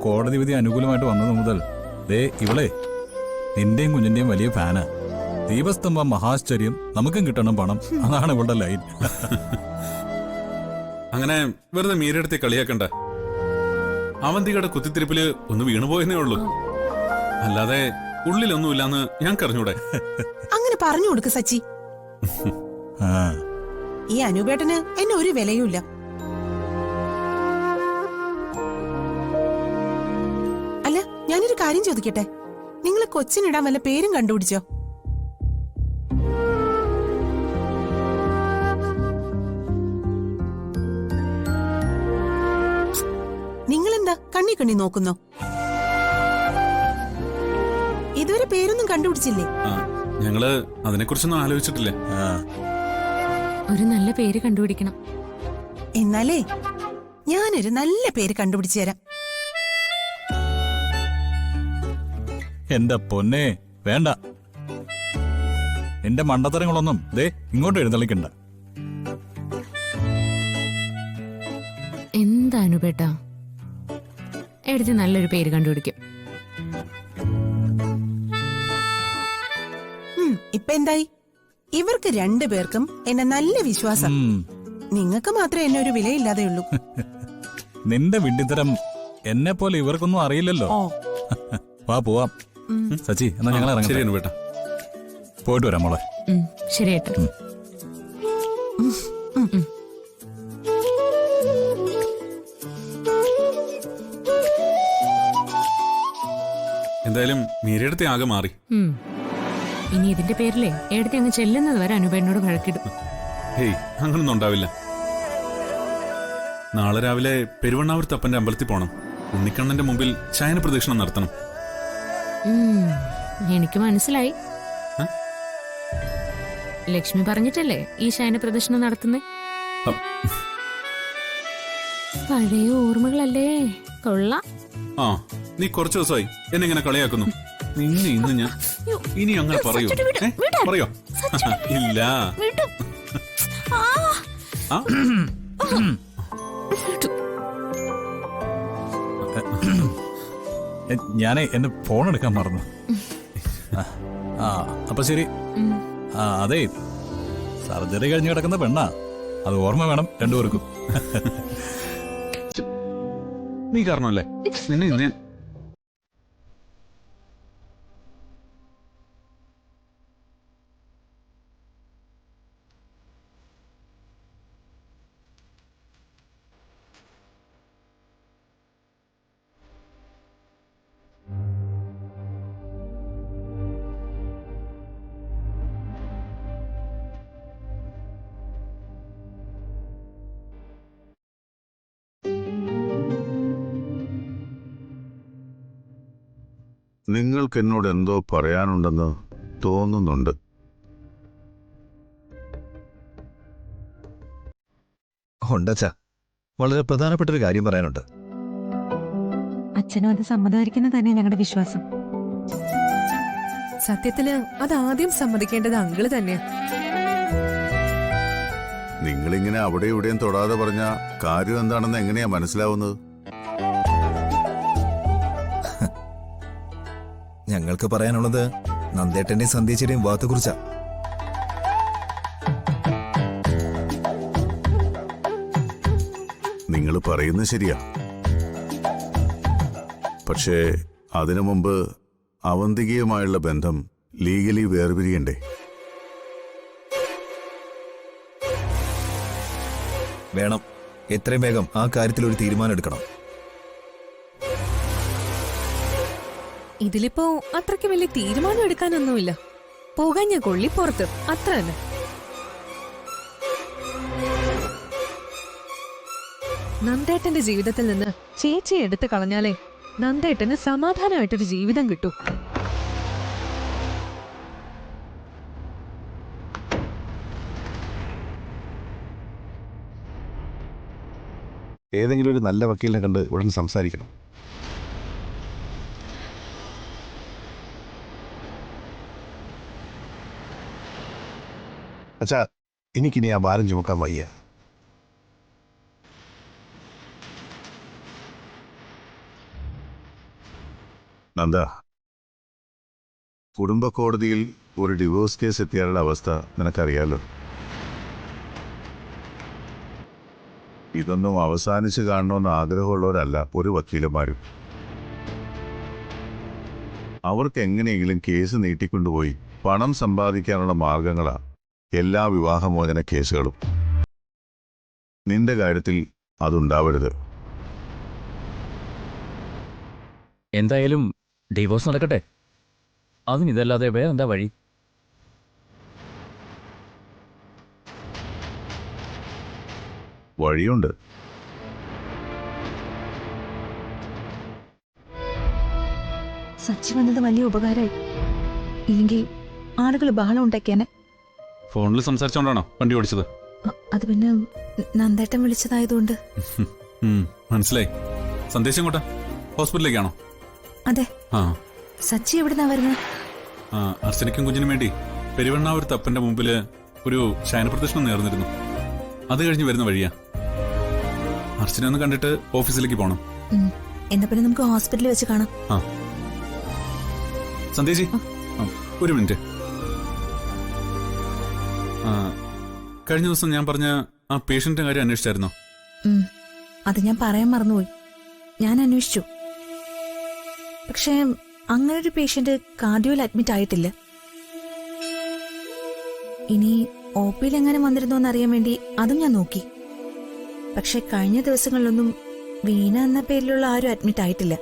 കോടതി വിധി അനുകൂലമായിട്ട് വന്നത് മുതൽ ദേ ഇവളെ നിന്റെയും കുഞ്ഞിന്റെയും വലിയ ഫാനാ. ദീപസ്തംഭം മഹാശ്ചര്യം, നമുക്കും കിട്ടണം പണം, അതാണ് ഇവളുടെ ലൈൻ. അങ്ങനെ വെറുതെ മീരെടുത്ത് കളിയാക്കണ്ട. അവന്തികയുടെ കുത്തിത്തിരിപ്പില് ഒന്ന് വീണുപോയെന്നേ ഉള്ളൂ, അല്ലാതെ ഉള്ളിലൊന്നുമില്ലാന്ന് ഞങ്ങൾക്ക് അറിഞ്ഞൂടെ. അങ്ങനെ പറഞ്ഞു കൊടുക്ക് സച്ചി. ഈ അനുപേട്ടന് എന്നെ ഒരു വിലയുമില്ല. അല്ല, ഞാനൊരു കാര്യം ചോദിക്കട്ടെ, നിങ്ങൾ കൊച്ചിനിടാൻ വല്ല പേരും കണ്ടുപിടിച്ചോ? നിങ്ങളെന്താ കണ്ണി കണ്ണി നോക്കുന്നോ? ഇതുവരെ പേരൊന്നും കണ്ടുപിടിച്ചില്ലേ? ഞങ്ങള് അതിനെക്കുറിച്ചൊന്നും ആലോചിച്ചിട്ടില്ല. ഒരു നല്ല പേര് കണ്ടുപിടിക്കണം. എന്നാലേ ഞാനൊരു നല്ല പേര് കണ്ടുപിടിച്ചു തരാം. എന്റെ പൊന്നെ, വേണ്ട. നിന്റെ മണ്ടത്തരങ്ങളൊന്നും ദേ ഇങ്ങോട്ട് എഴുന്നള്ളിക്കണ്ട. എന്താ അനുപേട്ടാ, എടുത്ത് നല്ലൊരു പേര് കണ്ടുപിടിക്കും. ഇപ്പൊ എന്തായി? ഇവർക്ക് രണ്ടുപേർക്കും എന്നെ നല്ല വിശ്വാസം. നിങ്ങൾക്ക് മാത്രമേ എന്നെ ഒരു വിലയില്ലാതെയുള്ളൂ. നിന്റെ വിഡ്ഢിത്തരം എന്നെ പോലെ ഇവർക്കൊന്നും അറിയില്ലല്ലോ. വാ പോവാം. സച്ചി, എന്നാ ഞങ്ങൾ ഇറങ്ങാം. പോയിട്ട് വരാം മോളെ. ശരി ഏട്ടാ. എന്തായാലും മീരടുത്ത് ആകെ മാറി. ഇനി ഇതിന്റെ പേരിലേ എടുത്ത് അങ്ങ് ചെല്ലുന്നത് വരെ അനുപേട്ടനോട് വഴക്കിടും. ഹേയ്, അങ്ങനൊന്നും ഉണ്ടാവില്ല. നാളെ രാവിലെ പെരുവണ്ണാവൂർത്തപ്പന്റെ അമ്പലത്തിൽ പോണം. ഉണ്ണിക്കണ്ണന്റെ മുമ്പിൽ ശയന പ്രദക്ഷിണം നടത്തണം. എനിക്ക് മനസ്സിലായി. ലക്ഷ്മി പറഞ്ഞിട്ടല്ലേ ഈ ശയന പ്രദക്ഷിണം നടത്തുന്നേ? പഴയ ഓർമ്മകളല്ലേ, കൊള്ളാം. ആ, നീ കുറച്ചു ദിവസമായി എന്നെ ഇങ്ങനെ കളിയാക്കുന്നു. നിന്നെ ഇന്ന് ഞാൻ ഇനി അങ്ങനെ പറയൂ? പറയോ? ഇല്ല. ഞാനേ എന്റെ ഫോൺ എടുക്കാൻ മറന്നു. അപ്പൊ ശരി. അതെ, സർജറി കഴിഞ്ഞ് കിടക്കുന്ന പെണ്ണാ, അത് ഓർമ്മ വേണം രണ്ടുപേർക്കും. നീ കാരണമല്ലേ നിന്നെ ഇന്ന് നിങ്ങൾക്ക് എന്നോട് എന്തോ പറയാനുണ്ടെന്ന് തോന്നുന്നുണ്ട്. ഉണ്ടച്ചാ, വളരെ പ്രധാനപ്പെട്ട ഒരു കാര്യം പറയാനുണ്ട്. അച്ഛനും അത് സമ്മതമായിരിക്കുന്നത് തന്നെ ഞങ്ങളുടെ വിശ്വാസം. സത്യത്തില് അത് ആദ്യം സമ്മതിക്കേണ്ടത് അങ്കിള് തന്നെയാ. നിങ്ങളിങ്ങനെ അവിടെ ഇവിടെയും തൊടാതെ പറഞ്ഞ കാര്യം എന്താണെന്ന് എങ്ങനെയാ മനസ്സിലാവുന്നത്? ഞങ്ങൾക്ക് പറയാനുള്ളത് നന്ദേട്ടന്റെയും സന്ധ്യച്ചയുടെയും വിവാഹത്തെക്കുറിച്ചാ. നിങ്ങൾ പറയുന്നത് ശരിയാ. പക്ഷേ അതിനു മുമ്പ് അവന്തികയുമായുള്ള ബന്ധം ലീഗലി വേർപിരിയണ്ടേ? വേണം. എത്രയും വേഗം ആ കാര്യത്തിൽ ഒരു തീരുമാനം എടുക്കണം. ഇതിലിപ്പോ അത്രയ്ക്ക് വലിയ തീരുമാനം എടുക്കാനൊന്നുമില്ല. പോകാൻ ഞാൻ കൊള്ളി പുറത്ത്, അത്ര തന്നെ. നന്ദേട്ടന്റെ ജീവിതത്തിൽ നിന്ന് ചേച്ചി എടുത്തു കളഞ്ഞാലേ നന്ദേട്ടന് സമാധാനമായിട്ടൊരു ജീവിതം കിട്ടൂ. ഏതെങ്കിലും ഒരു നല്ല വക്കീലിനെ കണ്ട് ഉടൻ സംസാരിക്കണം. അച്ഛാ, എനിക്കിനി ആ ഭാരം ചുമക്കാൻ വയ്യ. നന്ദ, കുടുംബ കോടതിയിൽ ഒരു ഡിവോഴ്സ് കേസ് എത്തിയാലുള്ള അവസ്ഥ നിനക്കറിയാലോ. ഇതൊന്നും അവസാനിച്ച് കാണണമെന്ന് ആഗ്രഹമുള്ളവരല്ല ഒരു വക്കീലന്മാരും. അവർക്ക് എങ്ങനെയെങ്കിലും കേസ് നീട്ടിക്കൊണ്ടുപോയി പണം സമ്പാദിക്കാനുള്ള മാർഗങ്ങളാ എല്ലാ വിവാഹമോചന കേസുകളും. നിന്റെ കാര്യത്തിൽ അതുണ്ടാവരുത്. എന്തായാലും ഡിവോഴ്സ് നടക്കട്ടെ. അതിനിതല്ലാതെ വേറെന്താ വഴി? വഴിയുണ്ട്. സച്ചി വന്നത് വലിയ ഉപകാരമായി. ഇല്ലെങ്കിൽ ആളുകൾ ബഹളം ഉണ്ടാക്കിയാനെ. ഫോണിൽ സംസാരിച്ചോണ്ടാണോ വണ്ടി ഓടിച്ചത്? അത് പിന്നെ നന്ദേട്ടൻ വിളിച്ചതായതുകൊണ്ട്. മനസ്സിലായി. സന്ദേശം കൊട്ടാ ഹോസ്പിറ്റലിലേക്കാണോ? അതെ. ആ സച്ചി എവിടുന്നാ വരുന്നത്? അർച്ചനയ്ക്കും കുഞ്ഞിനും വേണ്ടി പെരുവണ്ണാവൂർ തപ്പന്റെ മുമ്പില് ഒരു ശയനപ്രദർശനം നേർന്നിരുന്നു. അത് കഴിഞ്ഞ് വരുന്ന വഴിയാ. അർച്ചന ഒന്ന് കണ്ടിട്ട് ഓഫീസിലേക്ക് പോണം. എന്നാ പിന്നെ നമുക്ക് ഹോസ്പിറ്റലിൽ വെച്ച് കാണാം. ആ സന്ദേശി, ഒരു മിനിറ്റ്. കഴിഞ്ഞ ദിവസം ഞാൻ പറഞ്ഞ ആ പേഷ്യന്റിന്റെ കാര്യം അന്വേഷിച്ചായിരുന്നോ? അത് ഞാൻ പറയാൻ മറന്നുപോയി. ഞാൻ അന്വേഷിച്ചു. പക്ഷേ അങ്ങനൊരു പേഷ്യന്റ് കാർഡിയോയിൽ അഡ്മിറ്റ് ആയിട്ടില്ല. ഇനി ഒ പിയിൽ എങ്ങനെ വന്നിരുന്നോ എന്നറിയാൻ വേണ്ടി അതും ഞാൻ നോക്കി. പക്ഷെ കഴിഞ്ഞ ദിവസങ്ങളിലൊന്നും വീണ എന്ന പേരിലുള്ള ആരും അഡ്മിറ്റ് ആയിട്ടില്ല.